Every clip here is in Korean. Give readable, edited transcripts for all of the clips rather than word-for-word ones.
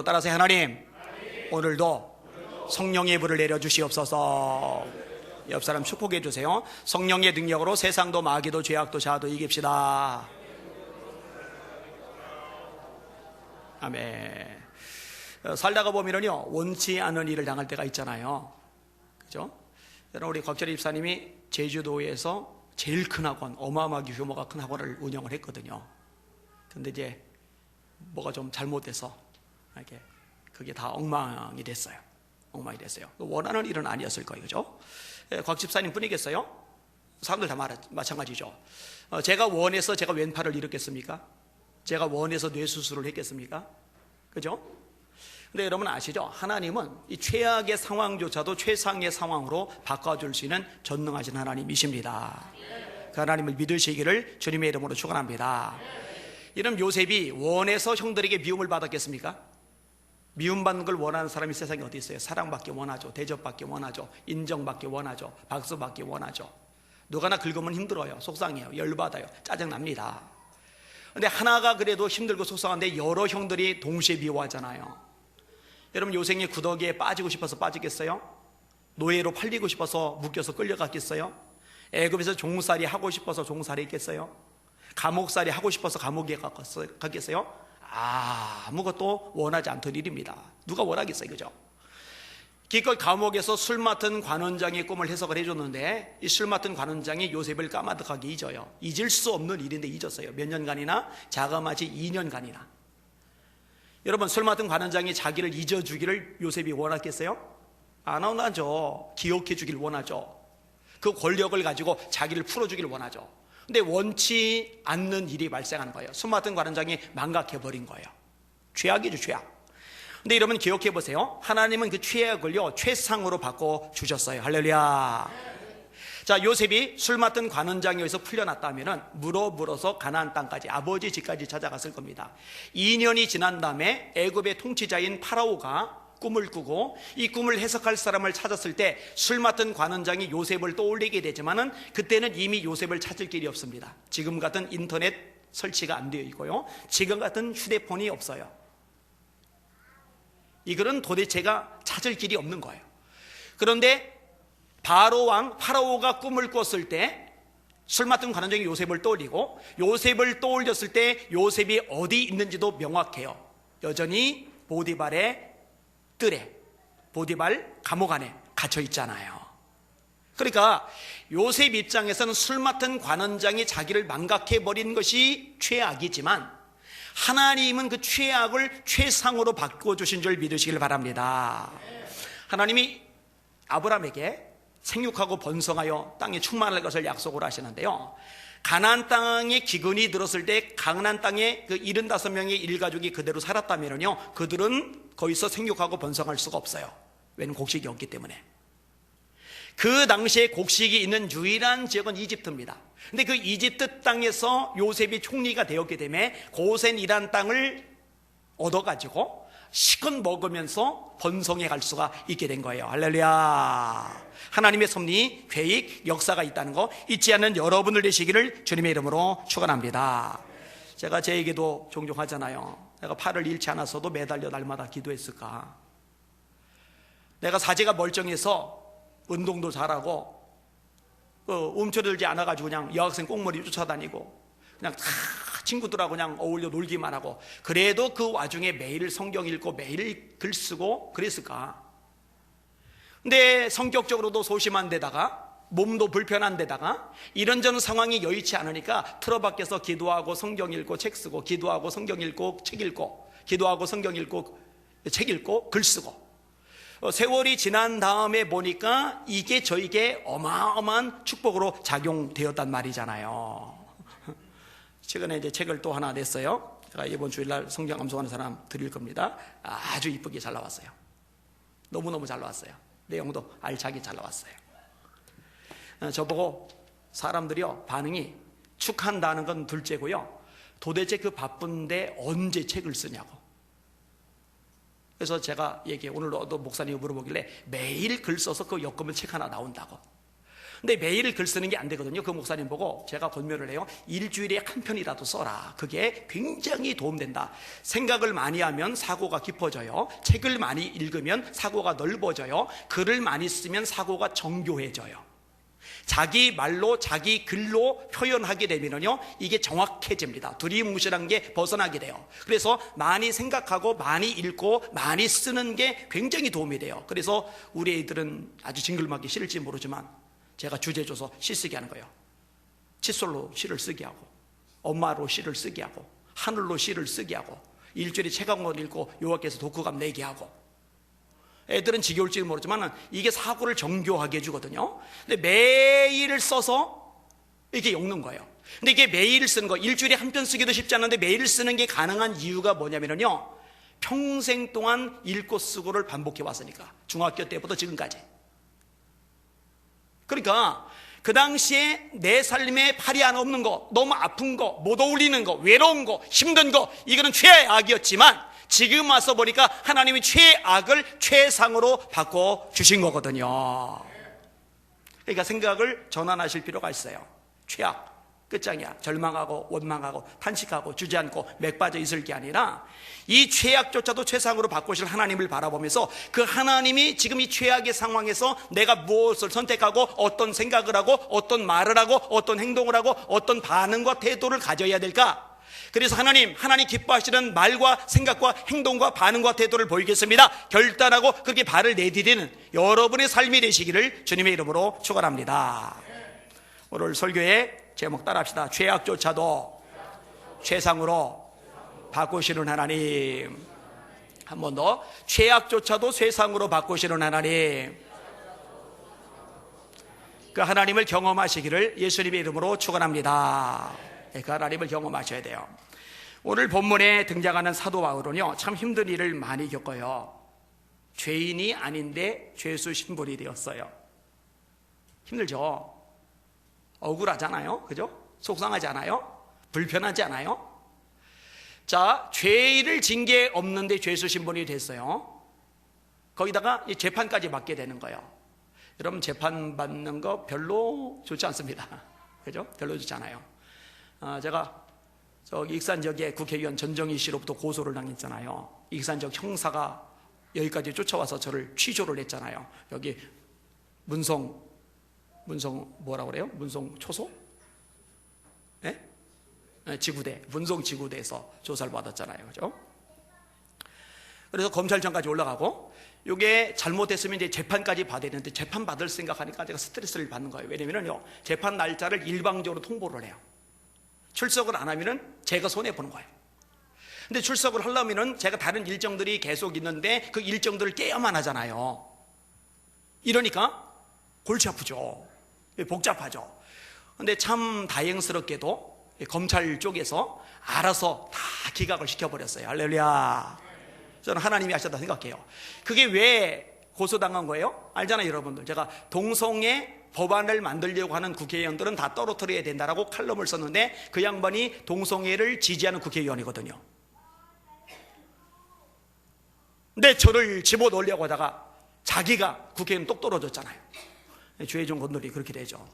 따라서 하나님, 오늘도 성령의 불을 내려주시옵소서. 옆 사람 축복해 주세요. 성령의 능력으로 세상도 마귀도 죄악도 자아도 이깁시다. 아멘. 살다가 보면요, 원치 않은 일을 당할 때가 있잖아요. 그죠? 여러분, 우리 곽철희 집사님이 제주도에서 제일 큰 학원, 어마어마하게 규모가 큰 학원을 운영을 했거든요. 근데 이제 뭐가 좀 잘못돼서 이렇게 그게 다 엉망이 됐어요. 엉망이 됐어요. 원하는 일은 아니었을 거예요. 그죠? 곽 집사님 뿐이겠어요? 사람들 다 마찬가지죠. 제가 원해서 제가 왼팔을 잃었겠습니까? 제가 원해서 뇌수술을 했겠습니까? 그죠? 근데 여러분 아시죠? 하나님은 이 최악의 상황조차도 최상의 상황으로 바꿔줄 수 있는 전능하신 하나님이십니다. 그 하나님을 믿으시기를 주님의 이름으로 축원합니다. 이런 요셉이 원해서 형들에게 미움을 받았겠습니까? 미움받는 걸 원하는 사람이 세상에 어디 있어요? 사랑받기 원하죠. 대접받기 원하죠. 인정받기 원하죠. 박수받기 원하죠. 누가나 긁으면 힘들어요. 속상해요. 열받아요. 짜증납니다. 근데 하나가 그래도 힘들고 속상한데 여러 형들이 동시에 미워하잖아요. 여러분, 요셉이 구더기에 빠지고 싶어서 빠지겠어요? 노예로 팔리고 싶어서 묶여서 끌려갔겠어요? 애굽에서 종살이 하고 싶어서 종살이 했겠어요? 감옥살이 하고 싶어서 감옥에 갔겠어요? 아무것도 원하지 않던 일입니다. 누가 원하겠어요, 그죠? 기껏 감옥에서 술 맡은 관원장의 꿈을 해석을 해줬는데 이 술 맡은 관원장이 요셉을 까마득하게 잊어요. 잊을 수 없는 일인데 잊었어요. 몇 년간이나? 자그마치 2년간이나. 여러분, 술 맡은 관원장이 자기를 잊어주기를 요셉이 원했겠어요? 안 원하죠. 기억해 주길 원하죠. 그 권력을 가지고 자기를 풀어주길 원하죠. 근데 원치 않는 일이 발생하는 거예요. 술 맡은 관원장이 망각해버린 거예요. 죄악이죠, 죄악. 근데 여러분 기억해 보세요. 하나님은 그 죄악을요 최상으로 바꿔주셨어요. 할렐루야. 자, 요셉이 술 맡은 관원장에 의해서 풀려났다면 물어서 가나안 땅까지, 아버지 집까지 찾아갔을 겁니다. 2년이 지난 다음에 애굽의 통치자인 파라오가 꿈을 꾸고 이 꿈을 해석할 사람을 찾았을 때 술 맡은 관원장이 요셉을 떠올리게 되지만은 그때는 이미 요셉을 찾을 길이 없습니다. 지금 같은 인터넷 설치가 안 되어 있고요, 지금 같은 휴대폰이 없어요. 이 글은 도대체가 찾을 길이 없는 거예요. 그런데 바로 왕 파라오가 꿈을 꿨을 때 술 맡은 관원장이 요셉을 떠올리고, 요셉을 떠올렸을 때 요셉이 어디 있는지도 명확해요. 여전히 보디발의 뜰에, 보디발 감옥 안에 갇혀 있잖아요. 그러니까 요셉 입장에서는 술 맡은 관원장이 자기를 망각해버린 것이 최악이지만 하나님은 그 최악을 최상으로 바꿔주신 줄 믿으시길 바랍니다. 하나님이 아브라함에게 생육하고 번성하여 땅에 충만할 것을 약속을 하시는데요, 가나안 땅에 기근이 들었을 때 가나안 땅에 그 75명의 일가족이 그대로 살았다면요, 그들은 거기서 생육하고 번성할 수가 없어요. 왜냐하면 곡식이 없기 때문에. 그 당시에 곡식이 있는 유일한 지역은 이집트입니다. 근데 그 이집트 땅에서 요셉이 총리가 되었기 때문에 고센이란 땅을 얻어가지고 시컷 먹으면서 번성해 갈 수가 있게 된 거예요. 할렐루야. 하나님의 섭리, 계획, 역사가 있다는 거 잊지 않는 여러분들 되시기를 주님의 이름으로 축원합니다. 제가 제 얘기도 종종 하잖아요. 내가 팔을 잃지 않았어도 매달려 날마다 기도했을까? 내가 사지가 멀쩡해서 운동도 잘하고 움츠러들지 않아가지고 그냥 여학생 꽁머리 쫓아다니고 그냥 다 친구들하고 그냥 어울려 놀기만 하고, 그래도 그 와중에 매일 성경 읽고 매일 글 쓰고 그랬을까? 근데 성격적으로도 소심한 데다가 몸도 불편한 데다가 이런저런 상황이 여의치 않으니까 틀어박혀서 기도하고 성경 읽고 책 쓰고, 기도하고 성경 읽고 책 읽고, 기도하고 성경 읽고 책 읽고 글 쓰고, 세월이 지난 다음에 보니까 이게 저에게 어마어마한 축복으로 작용되었단 말이잖아요. 최근에 이제 책을 또 하나 냈어요. 제가 이번 주일날 성경 암송하는 사람 드릴 겁니다. 아주 이쁘게 잘 나왔어요. 너무너무 잘 나왔어요. 내용도 알차게 잘 나왔어요. 저보고 사람들이요, 반응이 축한다는 건 둘째고요, 도대체 그 바쁜데 언제 책을 쓰냐고. 그래서 제가 오늘도 목사님이 물어보길래 매일 글 써서 그 엮으면 책 하나 나온다고. 근데 매일 글 쓰는 게 안 되거든요. 그 목사님 보고 제가 권면을 해요. 일주일에 한 편이라도 써라. 그게 굉장히 도움된다. 생각을 많이 하면 사고가 깊어져요. 책을 많이 읽으면 사고가 넓어져요. 글을 많이 쓰면 사고가 정교해져요. 자기 말로 자기 글로 표현하게 되면요 이게 정확해집니다. 두리뭉실한 게 벗어나게 돼요. 그래서 많이 생각하고 많이 읽고 많이 쓰는 게 굉장히 도움이 돼요. 그래서 우리 애들은 아주 징글맞게 싫을지 모르지만 제가 주제 줘서 시 쓰게 하는 거예요. 칫솔로 시를 쓰게 하고, 엄마로 시를 쓰게 하고, 하늘로 시를 쓰게 하고, 일주일에 책 한 권 읽고 여호와께서 독후감 내게 하고. 애들은 지겨울지 모르지만 이게 사고를 정교하게 해주거든요. 근데 매일 써서 이렇게 읽는 거예요. 근데 이게 매일 쓰는 거, 일주일에 한 편 쓰기도 쉽지 않은데 매일 쓰는 게 가능한 이유가 뭐냐면요, 평생 동안 읽고 쓰고를 반복해 왔으니까. 중학교 때부터 지금까지. 그러니까 그 당시에 내 삶에 팔이 안 없는 거, 너무 아픈 거, 못 어울리는 거, 외로운 거, 힘든 거, 이거는 최악이었지만 지금 와서 보니까 하나님이 최악을 최상으로 바꿔주신 거거든요. 그러니까 생각을 전환하실 필요가 있어요. 최악, 끝장이야. 절망하고 원망하고 탄식하고 주저앉고 맥 빠져 있을 게 아니라 이 최악조차도 최상으로 바꾸실 하나님을 바라보면서 그 하나님이 지금 이 최악의 상황에서 내가 무엇을 선택하고 어떤 생각을 하고 어떤 말을 하고 어떤 행동을 하고 어떤 반응과 태도를 가져야 될까? 그래서 하나님 기뻐하시는 말과 생각과 행동과 반응과 태도를 보이겠습니다. 결단하고 그렇게 발을 내디디는 여러분의 삶이 되시기를 주님의 이름으로 축원합니다. 오늘 설교의 제목 따라합시다. 죄악조차도 최상으로 바꾸시는 하나님. 한 번 더. 죄악조차도 최상으로 바꾸시는 하나님. 그 하나님을 경험하시기를 예수님의 이름으로 축원합니다. 그 하나님을 경험하셔야 돼요. 오늘 본문에 등장하는 사도 바울은요 참 힘든 일을 많이 겪어요. 죄인이 아닌데 죄수 신분이 되었어요. 힘들죠. 억울하잖아요. 그죠? 속상하지 않아요? 불편하지 않아요? 자, 죄를 진 게 없는데 죄수 신분이 됐어요. 거기다가 이 재판까지 받게 되는 거예요. 여러분 재판 받는 거 별로 좋지 않습니다. 그죠? 별로 좋지 않아요. 제가 저기 익산 지역의 국회의원 전정희 씨로부터 고소를 당했잖아요. 익산 지역 형사가 여기까지 쫓아와서 저를 취조를 했잖아요. 여기 문성 뭐라고 그래요? 문성 초소? 네? 지구대, 문성 지구대에서 조사를 받았잖아요. 그죠? 그래서 검찰청까지 올라가고 이게 잘못했으면 이제 재판까지 받아야 되는데 재판 받을 생각하니까 제가 스트레스를 받는 거예요. 왜냐면요 재판 날짜를 일방적으로 통보를 해요. 출석을 안 하면은 제가 손해보는 거예요. 근데 출석을 하려면은 제가 다른 일정들이 계속 있는데 그 일정들을 깨야만 하잖아요. 이러니까 골치 아프죠. 복잡하죠. 근데 참 다행스럽게도 검찰 쪽에서 알아서 다 기각을 시켜버렸어요. 할렐루야. 저는 하나님이 하셨다 생각해요. 그게 왜 고소당한 거예요? 알잖아요 여러분들. 제가 동성애 법안을 만들려고 하는 국회의원들은 다 떨어뜨려야 된다라고 칼럼을 썼는데 그 양반이 동성애를 지지하는 국회의원이거든요. 근데 저를 집어넣으려고 하다가 자기가 국회의원 똑 떨어졌잖아요. 죄의 종 건들이 그렇게 되죠.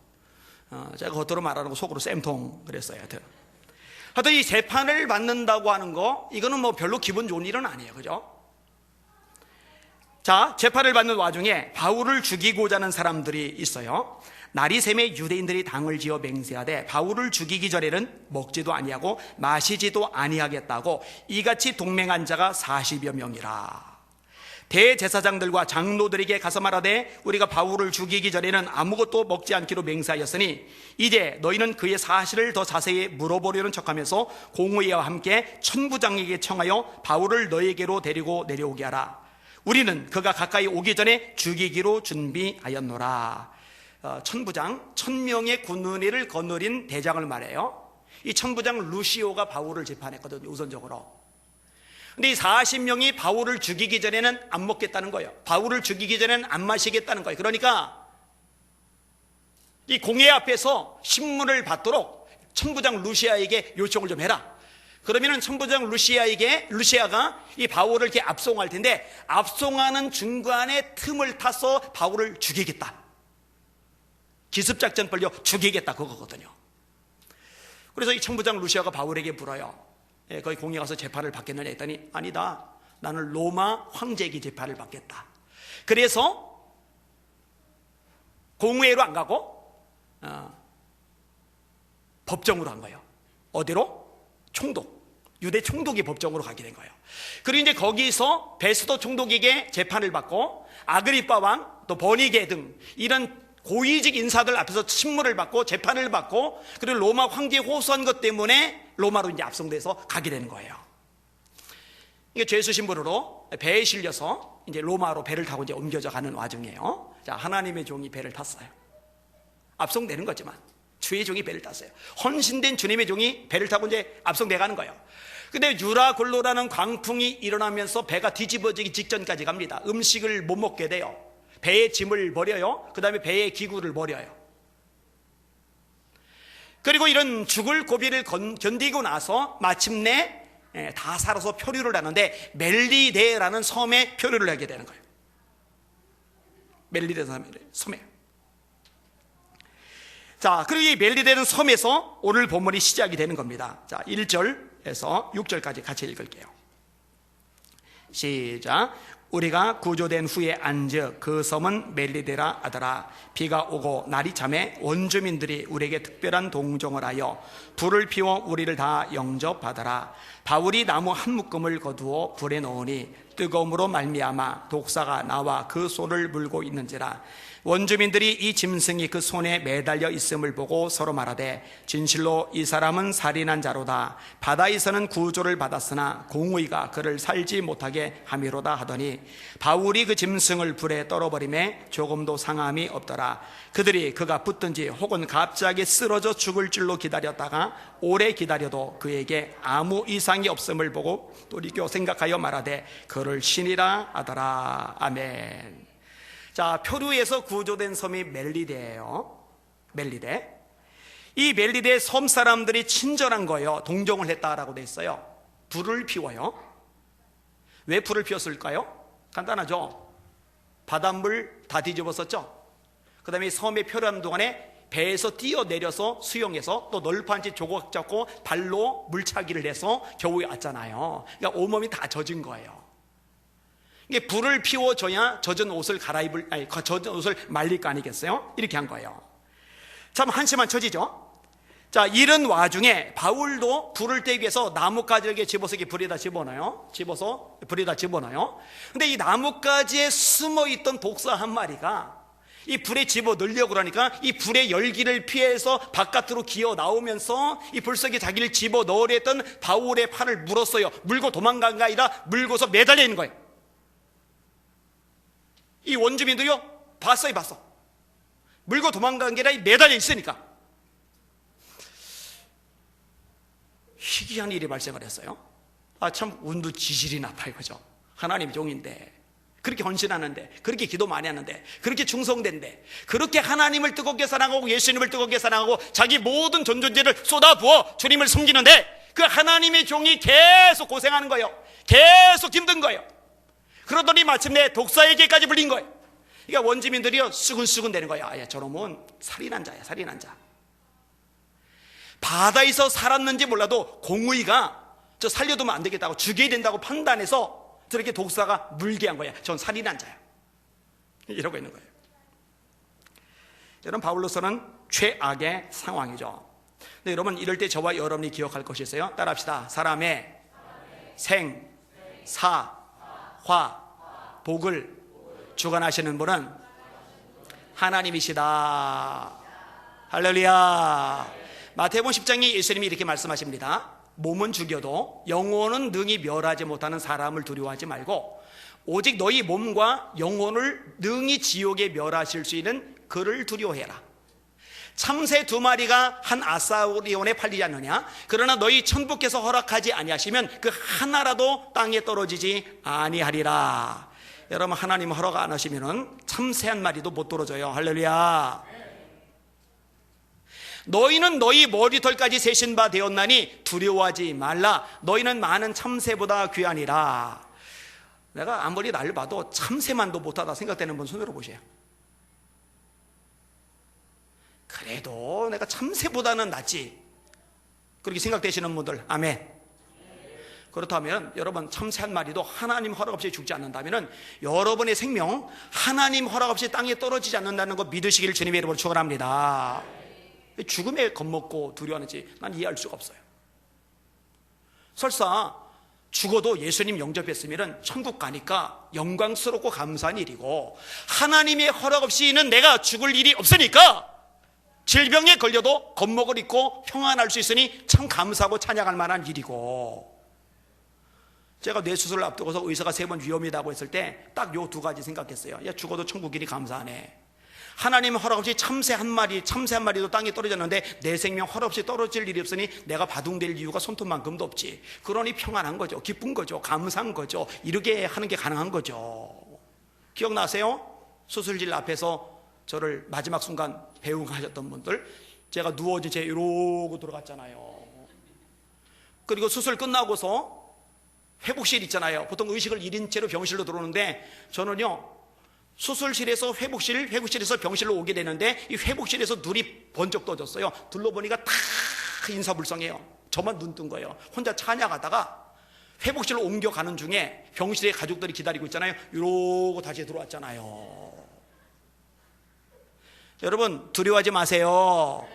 제가 겉으로 말하는 거 속으로 쌤통 그랬어요. 하여튼 이 재판을 받는다고 하는 거 이거는 뭐 별로 기분 좋은 일은 아니에요. 그죠? 자, 재판을 받는 와중에 바울을 죽이고자 하는 사람들이 있어요. 날이 새매 유대인들이 당을 지어 맹세하되 바울을 죽이기 전에는 먹지도 아니하고 마시지도 아니하겠다고 이같이 동맹한 자가 40여 명이라. 대제사장들과 장로들에게 가서 말하되 우리가 바울을 죽이기 전에는 아무것도 먹지 않기로 맹세하였으니 이제 너희는 그의 사실을 더 자세히 물어보려는 척하면서 공의와 함께 천부장에게 청하여 바울을 너희에게로 데리고 내려오게 하라. 우리는 그가 가까이 오기 전에 죽이기로 준비하였노라. 천부장, 1000명의 군의를 거느린 대장을 말해요. 이 천부장 루시오가 바울을 재판했거든요. 우선적으로. 근데 이 40명이 바울을 죽이기 전에는 안 먹겠다는 거예요. 바울을 죽이기 전에는 안 마시겠다는 거예요. 그러니까 이 공회 앞에서 신문을 받도록 천부장 루시아에게 요청을 좀 해라. 그러면은 천부장 루시아가 이 바울을 이렇게 압송할 텐데 압송하는 중간에 틈을 타서 바울을 죽이겠다. 기습작전 벌려 죽이겠다 그거거든요. 그래서 이 천부장 루시아가 바울에게 물어요. 거기 공에 가서 재판을 받겠느냐 했더니 아니다, 나는 로마 황제에게 재판을 받겠다. 그래서 공회로 안 가고 법정으로 한 거예요. 어디로? 총독, 유대 총독이 법정으로 가게 된 거예요. 그리고 이제 거기서 베스도 총독에게 재판을 받고 아그리빠 왕, 또 버니게 등 이런 고위직 인사들 앞에서 신문을 받고 재판을 받고, 그리고 로마 황제에 호소한 것 때문에 로마로 이제 압송돼서 가게 되는 거예요. 이게 죄수 신분으로 배에 실려서 이제 로마로 배를 타고 이제 옮겨져 가는 와중에요. 자, 하나님의 종이 배를 탔어요. 압송되는 거지만 주의 종이 배를 탔어요. 헌신된 주님의 종이 배를 타고 이제 압송돼 가는 거예요. 근데 유라굴로라는 광풍이 일어나면서 배가 뒤집어지기 직전까지 갑니다. 음식을 못 먹게 돼요. 배의 짐을 버려요. 그 다음에 배의 기구를 버려요. 그리고 이런 죽을 고비를 견디고 나서 마침내 다 살아서 표류를 하는데 멜리데라는 섬에 표류를 하게 되는 거예요. 멜리데라는 섬에. 자, 그리고 이 멜리데라는 섬에서 오늘 본문이 시작이 되는 겁니다. 자, 1절에서 6절까지 같이 읽을게요. 시작. 우리가 구조된 후에 앉아 그 섬은 멜리데라 하더라. 비가 오고 날이 잠에 원주민들이 우리에게 특별한 동정을 하여 불을 피워 우리를 다 영접하더라. 바울이 나무 한 묶음을 거두어 불에 넣으니 뜨거움으로 말미암아 독사가 나와 그 손을 물고 있는지라. 원주민들이 이 짐승이 그 손에 매달려 있음을 보고 서로 말하되 진실로 이 사람은 살인한 자로다. 바다에서는 구조를 받았으나 공의가 그를 살지 못하게 함이로다 하더니 바울이 그 짐승을 불에 떨어버리매 조금도 상함이 없더라. 그들이 그가 붙든지 혹은 갑자기 쓰러져 죽을 줄로 기다렸다가 오래 기다려도 그에게 아무 이상이 없음을 보고 돌이켜 생각하여 말하되 그를 신이라 하더라. 아멘. 자, 표류에서 구조된 섬이 멜리데예요. 멜리데. 이 멜리데 섬 사람들이 친절한 거예요. 동정을 했다라고 돼 있어요. 불을 피워요. 왜 불을 피웠을까요? 간단하죠. 바닷물 다 뒤집었었죠. 그 다음에 섬에 표류하는 동안에 배에서 뛰어내려서 수영해서 또 널판지 조각 잡고 발로 물차기를 해서 겨우에 왔잖아요. 그러니까 온몸이 다 젖은 거예요. 이게 불을 피워줘야 젖은 옷을 젖은 옷을 말릴 거 아니겠어요? 이렇게 한 거예요. 참 한심한 처지죠. 자, 이런 와중에 바울도 불을 떼기 위해서 나뭇가지를 집어서 불에다 집어넣어요. 근데 이 나뭇가지에 숨어있던 독사 한 마리가 이 불에 집어 넣으려고 그러니까 이 불의 열기를 피해서 바깥으로 기어 나오면서 이 불 속에 자기를 집어 넣으려 했던 바울의 팔을 물었어요. 물고 도망간 게 아니라 물고서 매달려 있는 거예요. 이 원주민들이요, 봤어. 물고 도망간 게 아니라 매달려 있으니까. 희귀한 일이 발생을 했어요. 참 운도 지질이 나빠 이거죠. 하나님 종인데, 그렇게 헌신하는데, 그렇게 기도 많이 하는데, 그렇게 충성된데, 그렇게 하나님을 뜨겁게 사랑하고 예수님을 뜨겁게 사랑하고 자기 모든 전존재를 쏟아부어 주님을 섬기는데 그 하나님의 종이 계속 고생하는 거예요. 계속 힘든 거예요. 그러더니 마침내 독사에게까지 불린 거예요. 그러니까 원주민들이요, 수근수근 되는 거예요. 저놈은 살인한 자야. 바다에서 살았는지 몰라도 공의가 저 살려두면 안 되겠다고, 죽여야 된다고 판단해서 저렇게 독사가 물게 한 거야. 전 살인한 자야. 이러고 있는 거예요. 여러분, 바울로서는 최악의 상황이죠. 근데 여러분, 이럴 때 저와 여러분이 기억할 것이 있어요. 따라합시다. 사람의 생, 사, 화, 복을 주관하시는 분은 하나님이시다. 할렐루야. 마태복음 10장에 예수님이 이렇게 말씀하십니다. 몸은 죽여도 영혼은 능히 멸하지 못하는 사람을 두려워하지 말고 오직 너희 몸과 영혼을 능히 지옥에 멸하실 수 있는 그를 두려워해라. 참새 2마리가 한 아사리온에 팔리지 않느냐? 그러나 너희 천부께서 허락하지 아니하시면 그 하나라도 땅에 떨어지지 아니하리라. 여러분, 하나님 허락 안 하시면은 참새 한 마리도 못 떨어져요. 할렐루야. 너희는 너희 머리털까지 세신 바 되었나니 두려워하지 말라. 너희는 많은 참새보다 귀하니라. 내가 아무리 날 봐도 참새만도 못하다 생각되는 분 손으로 보세요. 그래도 내가 참새보다는 낫지, 그렇게 생각되시는 분들 아멘. 그렇다면 여러분, 참새 한 마리도 하나님 허락 없이 죽지 않는다면 여러분의 생명 하나님 허락 없이 땅에 떨어지지 않는다는 거 믿으시길 주님의 이름으로 축원합니다. 죽음에 겁먹고 두려워하는지 난 이해할 수가 없어요. 설사 죽어도 예수님 영접했으면 천국 가니까 영광스럽고 감사한 일이고, 하나님의 허락 없이는 내가 죽을 일이 없으니까 질병에 걸려도 겁먹을 잊고 평안할 수 있으니 참 감사하고 찬양할 만한 일이고, 제가 뇌수술을 앞두고서 의사가 3번 위험이다고 했을 때 딱 요 2가지 생각했어요. 야, 죽어도 천국이니 감사하네. 하나님 허락 없이 참새 한 마리도 땅에 떨어졌는데 내 생명 허락 없이 떨어질 일이 없으니 내가 바둥될 이유가 손톱만큼도 없지. 그러니 평안한 거죠. 기쁜 거죠. 감사한 거죠. 이렇게 하는 게 가능한 거죠. 기억나세요? 수술실 앞에서 저를 마지막 순간 배웅하셨던 분들, 제가 누워진 채 이러고 들어갔잖아요. 그리고 수술 끝나고서 회복실 있잖아요. 보통 의식을 잃은 채로 병실로 들어오는데, 저는요 수술실에서 회복실에서 병실로 오게 되는데, 이 회복실에서 눈이 번쩍 떠졌어요. 둘러보니까 다 인사불성해요. 저만 눈 뜬 거예요. 혼자 찬양하다가 회복실로 옮겨가는 중에 병실에 가족들이 기다리고 있잖아요. 이러고 다시 들어왔잖아요. 여러분, 두려워하지 마세요.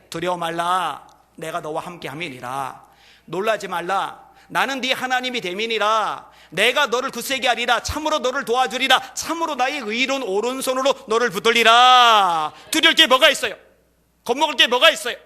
두려워 말라. 내가 너와 함께 함이니라. 놀라지 말라. 나는 네 하나님이 됨이니라. 내가 너를 굳세게 하리라. 참으로 너를 도와주리라. 참으로 나의 의로운 오른손으로 너를 붙들리라. 두려울 게 뭐가 있어요? 겁먹을 게 뭐가 있어요?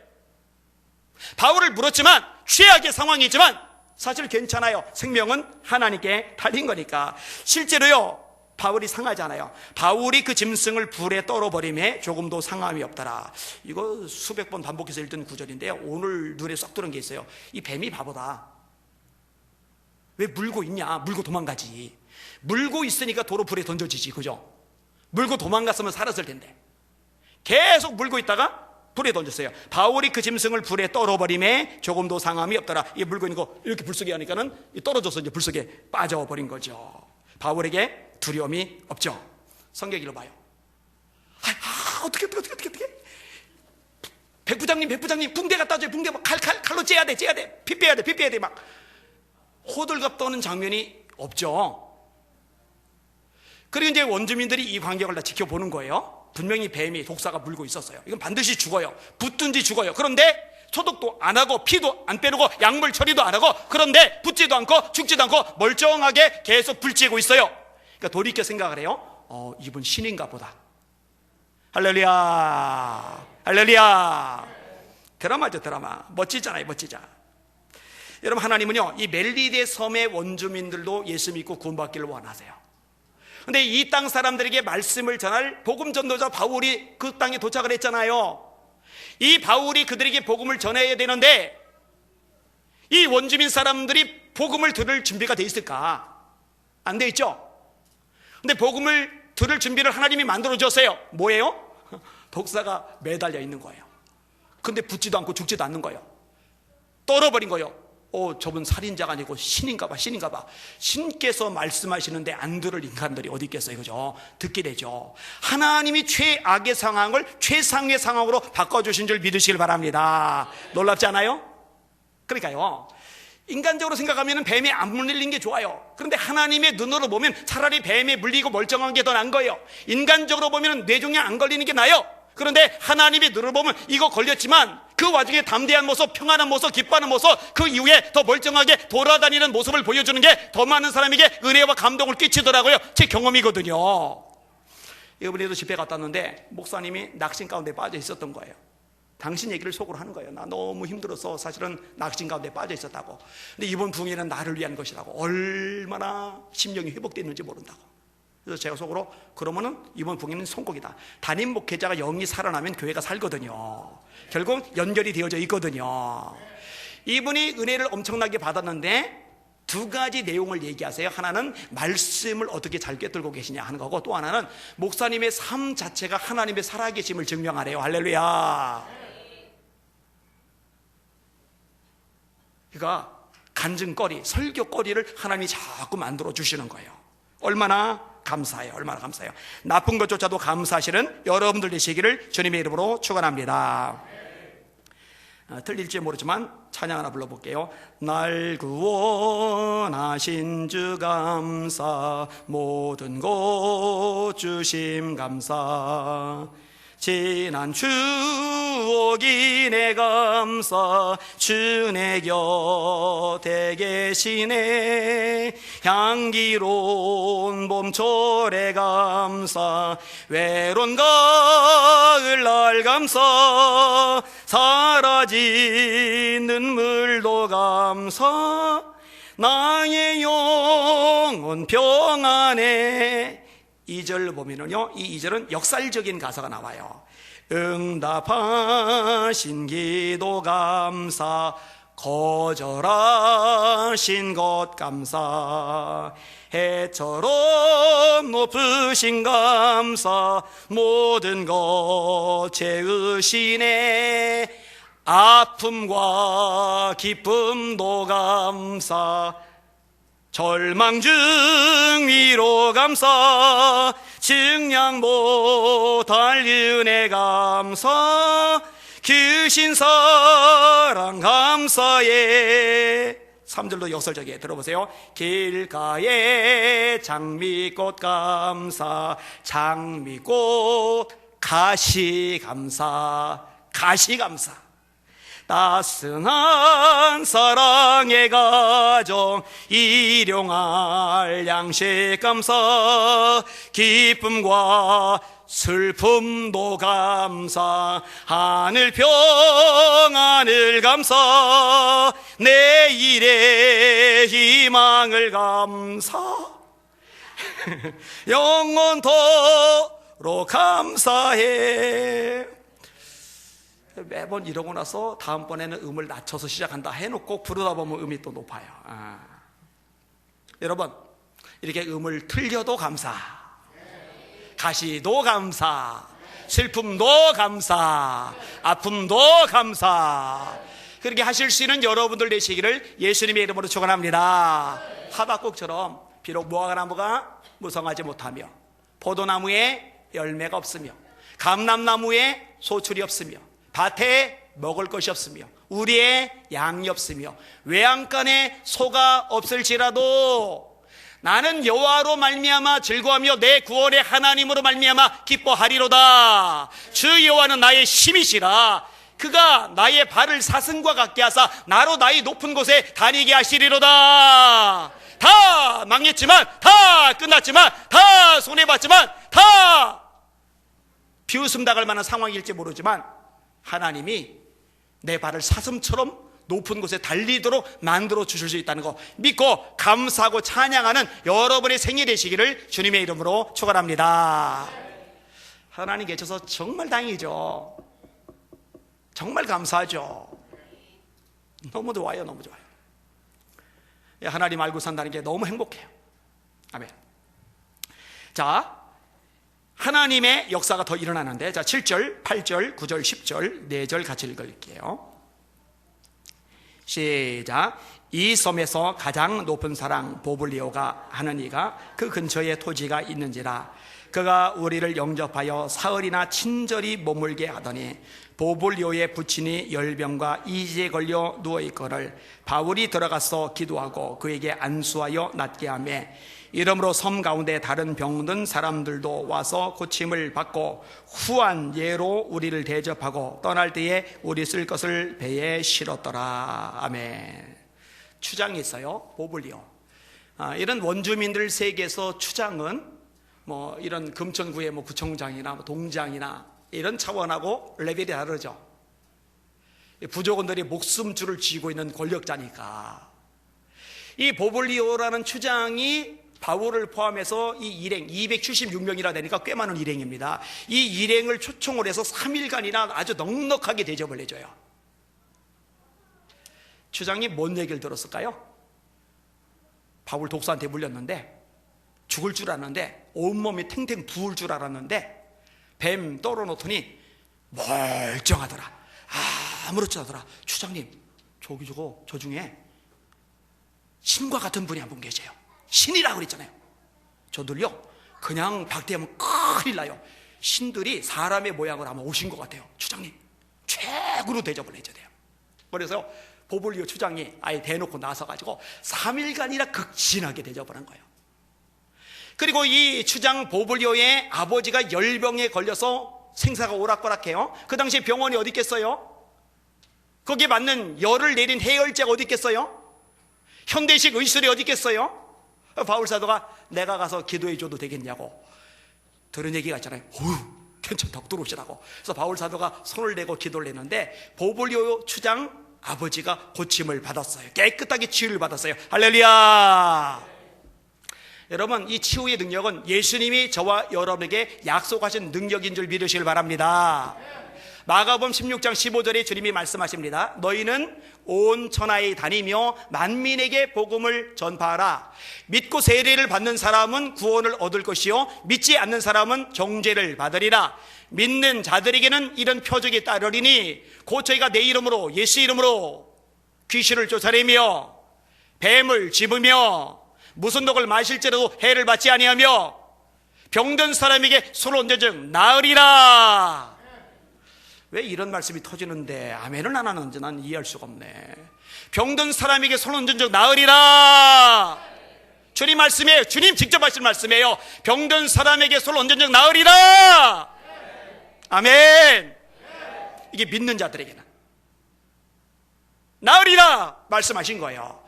바울을 물었지만, 최악의 상황이지만 사실 괜찮아요. 생명은 하나님께 달린 거니까. 실제로요, 바울이 상하잖아요. 바울이 그 짐승을 불에 떨어버림에 조금도 상함이 없더라. 이거 수백 번 반복해서 읽던 구절인데요, 오늘 눈에 쏙 들은 게 있어요. 이 뱀이 바보다. 왜 물고 있냐? 물고 도망가지. 물고 있으니까 도로 불에 던져지지, 그죠? 물고 도망갔으면 살았을 텐데 계속 물고 있다가 불에 던졌어요. 바울이 그 짐승을 불에 떨어버림에 조금도 상함이 없더라. 이 물고 있는 거 이렇게 불 속에 하니까는 떨어져서 이제 불 속에 빠져버린 거죠. 바울에게 두려움이 없죠. 성경 읽어봐요. 어떻게 백부장님 붕대 갖다 줘요. 붕대 칼로 째야 돼. 피 빼야 돼. 막 호들갑 떠는 장면이 없죠. 그리고 이제 원주민들이 이 광경을 다 지켜보는 거예요. 분명히 뱀이, 독사가 물고 있었어요. 이건 반드시 죽어요. 붙든지 죽어요. 그런데 소독도 안 하고 피도 안 빼르고 약물 처리도 안 하고, 그런데 붙지도 않고 죽지도 않고 멀쩡하게 계속 불지고 있어요. 그러니까 돌이켜 생각을 해요. 이분 신인가 보다. 할렐루야. 드라마죠, 드라마. 멋지잖아요. 여러분, 하나님은요, 이 멜리데 섬의 원주민들도 예수 믿고 구원받기를 원하세요. 근데 이 땅 사람들에게 말씀을 전할 복음 전도자 바울이 그 땅에 도착을 했잖아요. 이 바울이 그들에게 복음을 전해야 되는데, 이 원주민 사람들이 복음을 들을 준비가 돼 있을까? 안 돼 있죠? 근데 복음을 들을 준비를 하나님이 만들어 주셨어요. 뭐예요? 독사가 매달려 있는 거예요. 근데 붙지도 않고 죽지도 않는 거예요. 떨어버린 거예요. 저분 살인자가 아니고 신인가 봐. 신께서 말씀하시는데 안 들을 인간들이 어디 있겠어요, 그죠? 듣게 되죠. 하나님이 최악의 상황을 최상의 상황으로 바꿔주신 줄 믿으시길 바랍니다. 놀랍지 않아요? 그러니까요, 인간적으로 생각하면 뱀에 안 물리는 게 좋아요. 그런데 하나님의 눈으로 보면 차라리 뱀에 물리고 멀쩡한 게 더 나은 거예요. 인간적으로 보면 뇌종양 안 걸리는 게 나아요. 그런데 하나님의 눈으로 보면 이거 걸렸지만 그 와중에 담대한 모습, 평안한 모습, 기뻐하는 모습, 그 이후에 더 멀쩡하게 돌아다니는 모습을 보여주는 게 더 많은 사람에게 은혜와 감동을 끼치더라고요. 제 경험이거든요. 이번에도 집회 갔다 왔는데 목사님이 낙심 가운데 빠져 있었던 거예요. 당신 얘기를 속으로 하는 거예요. 나 너무 힘들어서 사실은 낙심 가운데 빠져 있었다고. 근데 이번 부흥회는 나를 위한 것이라고. 얼마나 심령이 회복됐는지 모른다고. 그래서 제가 속으로, 그러면은 이번 부흥회는 성공이다. 담임 목회자가 영이 살아나면 교회가 살거든요. 결국 연결이 되어져 있거든요. 이분이 은혜를 엄청나게 받았는데 2가지 내용을 얘기하세요. 하나는 말씀을 어떻게 잘 꿰뚫고 계시냐 하는 거고, 또 하나는 목사님의 삶 자체가 하나님의 살아계심을 증명하래요. 할렐루야. 그러니까 간증거리, 설교거리를 하나님이 자꾸 만들어 주시는 거예요. 얼마나 감사해요. 얼마나 감사해요. 나쁜 것조차도 감사하시는 여러분들 되시기를 주님의 이름으로 축원합니다. 틀릴지 모르지만 찬양 하나 불러볼게요. 날 구원하신 주 감사, 모든 것 주심 감사, 지난 추억이 내 감사, 주 내 곁에 계시네. 향기로운 봄철에 감사, 외로운 가을 날 감사, 사라진 눈물도 감사, 나의 영혼 평안해. 2절 보면은요, 이 2절은 역살적인 가사가 나와요. 응답하신 기도 감사, 거절하신 것 감사, 해처럼 높으신 감사, 모든 것 채우시네. 아픔과 기쁨도 감사, 절망 중 위로 감사, 증량 못할 은혜 감사, 크신 사랑 감사해. 3절도 역설적이에요. 들어보세요. 길가에 장미꽃 감사, 장미꽃 가시 감사, 가시 감사. 따스한 사랑의 가정, 일용할 양식 감사, 기쁨과 슬픔도 감사, 하늘 평안을 감사, 내일의 희망을 감사, 영원토록 감사해. 매번 이러고 나서 다음번에는 음을 낮춰서 시작한다 해놓고 부르다 보면 음이 또 높아요. 여러분, 이렇게 음을 틀려도 감사, 가시도 감사, 슬픔도 감사, 아픔도 감사, 그렇게 하실 수 있는 여러분들 되시기를 예수님의 이름으로 축원합니다. 하박국처럼 비록 무화과나무가 무성하지 못하며, 포도나무에 열매가 없으며, 감람나무에 소출이 없으며, 밭에 먹을 것이 없으며, 우리의 양이 없으며, 외양간에 소가 없을지라도 나는 여호와로 말미암아 즐거워하며 내 구원의 하나님으로 말미암아 기뻐하리로다. 주 여호와는 나의 힘이시라. 그가 나의 발을 사슴과 같게 하사 나로 나의 높은 곳에 다니게 하시리로다. 다 망했지만, 다 끝났지만, 다 손해봤지만, 다 비웃음 당할 만한 상황일지 모르지만 하나님이 내 발을 사슴처럼 높은 곳에 달리도록 만들어 주실 수 있다는 거 믿고 감사하고 찬양하는 여러분의 생이 되시기를 주님의 이름으로 축원합니다. 하나님 계셔서 정말 다행이죠. 정말 감사하죠. 너무 좋아요. 너무 좋아요. 하나님 알고 산다는 게 너무 행복해요. 아멘. 자, 하나님의 역사가 더 일어나는데, 자, 7절, 8절, 9절, 10절, 4절 같이 읽을게요. 시작. 이 섬에서 가장 높은 사랑 보블리오가 하는 이가 그 근처에 토지가 있는지라. 그가 우리를 영접하여 사흘이나 친절히 머물게 하더니 보블리오의 부친이 열병과 이지에 걸려 누워있거늘 바울이 들어가서 기도하고 그에게 안수하여 낫게 하며, 이러므로 섬 가운데 다른 병든 사람들도 와서 고침을 받고 후한 예로 우리를 대접하고 떠날 때에 우리 쓸 것을 배에 실었더라. 아멘. 추장이 있어요. 보블리오. 이런 원주민들 세계에서 추장은 뭐 이런 금천구의 뭐 구청장이나 뭐 동장이나 이런 차원하고 레벨이 다르죠. 부족원들이 목숨줄을 쥐고 있는 권력자니까. 이 보블리오라는 추장이 바울을 포함해서 이 일행 276명이라 되니까 꽤 많은 일행입니다. 이 일행을 초청을 해서 3일간이나 아주 넉넉하게 대접을 해줘요. 추장이 뭔 얘기를 들었을까요? 바울 독사한테 물렸는데 죽을 줄 알았는데, 온몸이 탱탱 부을 줄 알았는데 뱀 떨어놓더니 멀쩡하더라. 아무렇지 않더라. 추장님, 저 중에 신과 같은 분이 한 분 계세요. 신이라고 그랬잖아요. 저들요 그냥 박대하면 큰일 나요. 신들이 사람의 모양을 아마 오신 것 같아요. 추장님 최고로 대접을 해줘야 돼요. 그래서 보블리오 추장이 아예 대놓고 나서가지고 3일간이나 극진하게 대접을 한 거예요. 그리고 이 추장 보블리오의 아버지가 열병에 걸려서 생사가 오락가락해요. 그 당시에 병원이 어디 있겠어요? 거기에 맞는 열을 내린 해열제가 어디 있겠어요? 현대식 의술이 어디 있겠어요? 바울 사도가 내가 가서 기도해 줘도 되겠냐고 들은 얘기가 있잖아요. 괜찮다고 들어오시라고. 그래서 바울 사도가 손을 내고 기도를 했는데 보블리오 추장 아버지가 고침을 받았어요. 깨끗하게 치유를 받았어요. 할렐루야. 여러분, 이 치유의 능력은 예수님이 저와 여러분에게 약속하신 능력인 줄 믿으시길 바랍니다. 마가복음 16장 15절에 주님이 말씀하십니다. 너희는 온 천하에 다니며 만민에게 복음을 전파하라. 믿고 세례를 받는 사람은 구원을 얻을 것이요 믿지 않는 사람은 정죄를 받으리라. 믿는 자들에게는 이런 표적이 따르리니 곧 저희가 내 이름으로 예수 이름으로 귀신을 쫓아내며 뱀을 집으며 무슨 독을 마실지라도 해를 받지 아니하며 병든 사람에게 손을 얹은 즉 나으리라. 왜 이런 말씀이 터지는데 아멘을 안 하는지 난 이해할 수가 없네. 병든 사람에게 손을 얹은 즉 나으리라. 주님 말씀이에요. 주님 직접 하신 말씀이에요. 병든 사람에게 손을 얹은 즉 나으리라. 아멘. 이게 믿는 자들에게는 나으리라 말씀하신 거예요.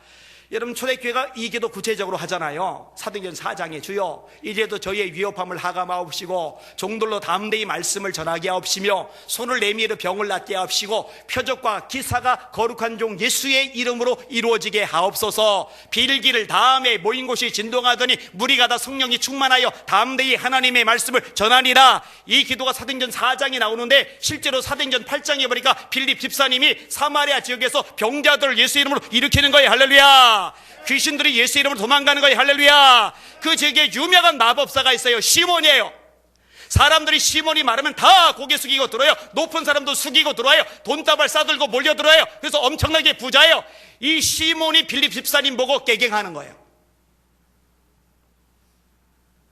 여러분, 초대교회가 이 기도 구체적으로 하잖아요. 사도행전 4장에 주여 이제도 저희의 위협함을 하감하옵시고 종들로 담대히 말씀을 전하게 하옵시며 손을 내밀어 병을 낫게 하옵시고 표적과 기사가 거룩한 종 예수의 이름으로 이루어지게 하옵소서. 빌기를 다음에 모인 곳이 진동하더니 무리가 다 성령이 충만하여 담대히 하나님의 말씀을 전하니라. 이 기도가 사도행전 4장에 나오는데 실제로 사도행전 8장에 보니까 빌립 집사님이 사마리아 지역에서 병자들을 예수 이름으로 일으키는 거예요. 할렐루야. 귀신들이 예수 이름으로 도망가는 거예요. 할렐루야. 그 지역에 유명한 마법사가 있어요. 시몬이에요. 사람들이 시몬이 말하면 다 고개 숙이고 들어요. 높은 사람도 숙이고 들어와요. 돈다발 싸들고 몰려 들어와요. 그래서 엄청나게 부자예요. 이 시몬이 빌립 집사님 보고 깨갱하는 거예요.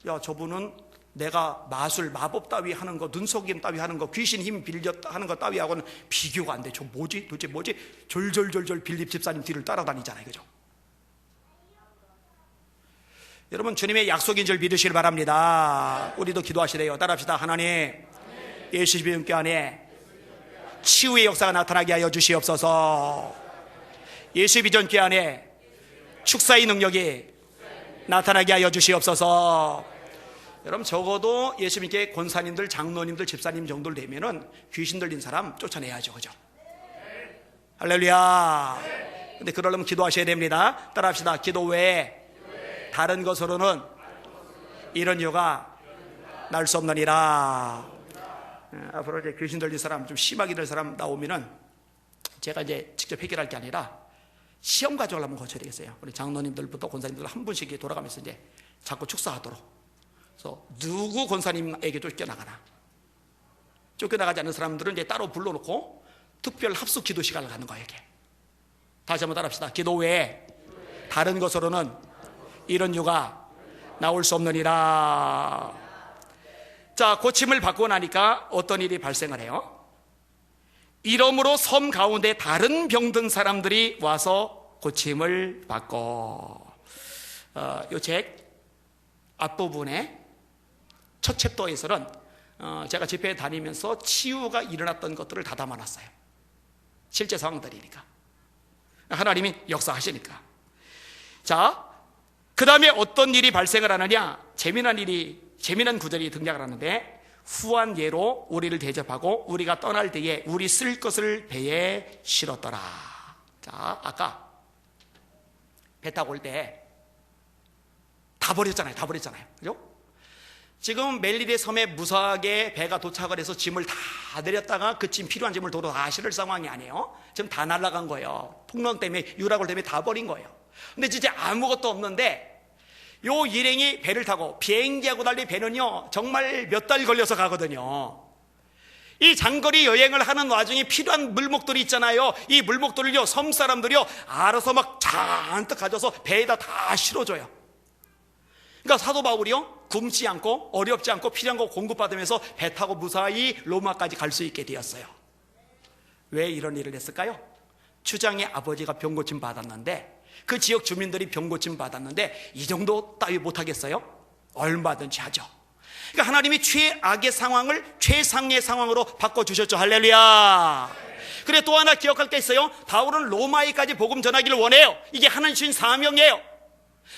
야, 저분은 내가 마술, 마법 따위 하는 거, 눈속임 따위 하는 거, 귀신 힘 빌려 하는 거 따위하고는 비교가 안 돼. 저 뭐지? 도대체 뭐지? 졸졸졸졸 빌립 집사님 뒤를 따라다니잖아요. 그죠? 여러분, 주님의 약속인 줄 믿으시길 바랍니다. 우리도 기도하시래요. 따라합시다. 하나님, 예수 믿음께 안에 치유의 역사가 나타나게 하여 주시옵소서. 예수 믿음께 안에 축사의 능력이 나타나게 하여 주시옵소서. 여러분, 적어도 예수 믿게 권사님들, 장로님들, 집사님 정도를 되면은 귀신 들린 사람 쫓아내야죠. 그죠? 할렐루야. 근데 그러려면 기도하셔야 됩니다. 따라합시다. 기도 외에 다른 것으로는 이런 유가 날 수 없느니라. 앞으로 이제 귀신 들린 사람, 좀 심하게 될 사람 나오면은 제가 이제 직접 해결할 게 아니라 시험 가져가려면 한번 거쳐야 되겠어요. 우리 장로님들부터 권사님들 한 분씩 돌아가면서 이제 자꾸 축사하도록. 그래서 누구 권사님에게 쫓겨나가나, 쫓겨나가지 않는 사람들은 이제 따로 불러놓고 특별 합숙 기도 시간을 갖는 거예요. 이게. 다시 한번 따라합시다. 기도 외에 다른 것으로는 이런 유가 나올 수 없느니라. 자, 고침을 받고 나니까 어떤 일이 발생을 해요? 이러므로 섬 가운데 다른 병든 사람들이 와서 고침을 받고, 이 책 앞부분에 첫 챕터에서는 제가 집회에 다니면서 치유가 일어났던 것들을 다 담아놨어요. 실제 상황들이니까, 하나님이 역사하시니까. 자, 그 다음에 어떤 일이 발생을 하느냐, 재미난 구절이 등장을 하는데, 후한 예로 우리를 대접하고 우리가 떠날 때에 우리 쓸 것을 배에 실었더라. 자, 아까 배 타고 올 때 다 버렸잖아요. 그죠? 지금 멜리데 섬에 무사하게 배가 도착을 해서 짐을 다 내렸다가 그 짐, 필요한 짐을 도로 다 실을 상황이 아니에요. 지금 다 날아간 거예요. 풍랑 때문에, 유라굴 때문에 다 버린 거예요. 근데 진짜 아무것도 없는데 요 일행이 배를 타고, 비행기하고 달리 배는요 정말 몇 달 걸려서 가거든요. 이 장거리 여행을 하는 와중에 필요한 물목들이 있잖아요. 이 물목들을요 섬 사람들이요 알아서 막 잔뜩 가져서 배에다 다 실어줘요. 그러니까 사도 바울이요, 굶지 않고 어렵지 않고 필요한 거 공급받으면서 배 타고 무사히 로마까지 갈 수 있게 되었어요. 왜 이런 일을 했을까요? 추장의 아버지가 병고침 받았는데, 그 지역 주민들이 병고침 받았는데 이 정도 따위 못하겠어요? 얼마든지 하죠. 그러니까 하나님이 최악의 상황을 최상의 상황으로 바꿔주셨죠. 할렐루야. 그래, 또 하나 기억할 게 있어요. 바울은 로마에까지 복음 전하기를 원해요. 이게 하나님 주신 사명이에요.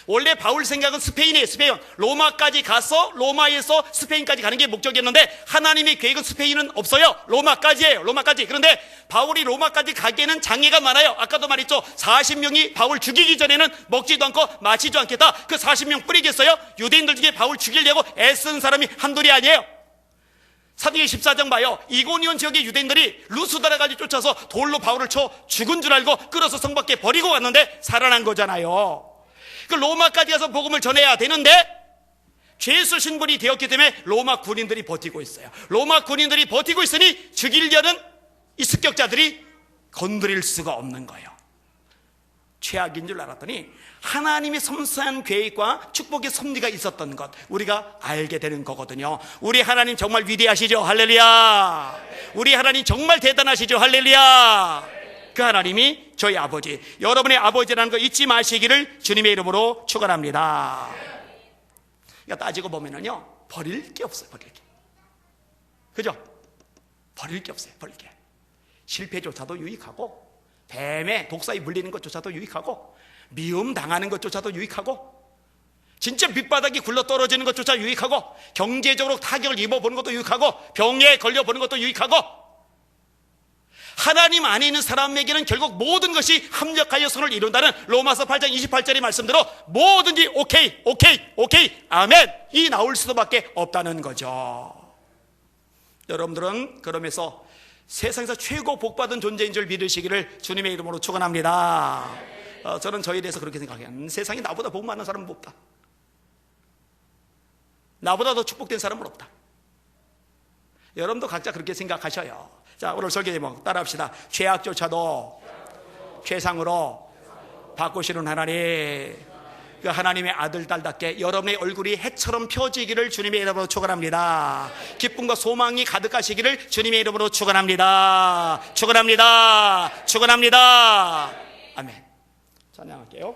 원래 바울 생각은 스페인이에요. 스페인. 로마까지 가서 로마에서 스페인까지 가는 게 목적이었는데 하나님의 계획은 스페인은 없어요. 로마까지예요. 로마까지. 그런데 바울이 로마까지 가기에는 장애가 많아요. 아까도 말했죠. 40명이 바울 죽이기 전에는 먹지도 않고 마시지도 않겠다. 그 40명 뿌리겠어요? 유대인들 중에 바울 죽이려고 애쓴 사람이 한둘이 아니에요. 사도행전 14장 봐요. 이고니온 지역의 유대인들이 루스드라까지 쫓아서 돌로 바울을 쳐 죽은 줄 알고 끌어서 성 밖에 버리고 갔는데 살아난 거잖아요. 그 로마까지 가서 복음을 전해야 되는데 죄수 신분이 되었기 때문에 로마 군인들이 버티고 있어요. 로마 군인들이 버티고 있으니 죽이려는 이 습격자들이 건드릴 수가 없는 거예요. 최악인 줄 알았더니 하나님의 섬세한 계획과 축복의 섭리가 있었던 것, 우리가 알게 되는 거거든요. 우리 하나님 정말 위대하시죠. 할렐루야. 우리 하나님 정말 대단하시죠. 할렐루야. 그 하나님이 저희 아버지, 여러분의 아버지라는 거 잊지 마시기를 주님의 이름으로 축원합니다. 그러니까 따지고 보면은요, 버릴 게 없어요. 버릴 게. 그죠? 버릴 게 없어요. 버릴 게. 실패조차도 유익하고, 뱀에 독사에 물리는 것조차도 유익하고, 미움 당하는 것조차도 유익하고, 진짜 밑바닥이 굴러 떨어지는 것조차 유익하고, 경제적으로 타격을 입어보는 것도 유익하고, 병에 걸려보는 것도 유익하고, 하나님 안에 있는 사람에게는 결국 모든 것이 합력하여 선을 이룬다는 로마서 8장 28절의 말씀대로 뭐든지 오케이, 오케이, 오케이, 아멘 이 나올 수밖에 없다는 거죠. 여러분들은 그러면서 세상에서 최고 복받은 존재인 줄 믿으시기를 주님의 이름으로 축원합니다. 저는 저에 대해서 그렇게 생각해요. 세상에 나보다 복 많은 사람은 없다. 나보다 더 축복된 사람은 없다. 여러분도 각자 그렇게 생각하셔요. 자, 오늘 설교 제목 따라합시다. 죄악조차도 최상으로 바꾸시는 하나님, 그 하나님의 아들 딸답게 여러분의 얼굴이 해처럼 펴지기를 주님의 이름으로 축원합니다. 기쁨과 소망이 가득하시기를 주님의 이름으로 축원합니다. 축원합니다. 축원합니다. 아멘. 찬양할게요.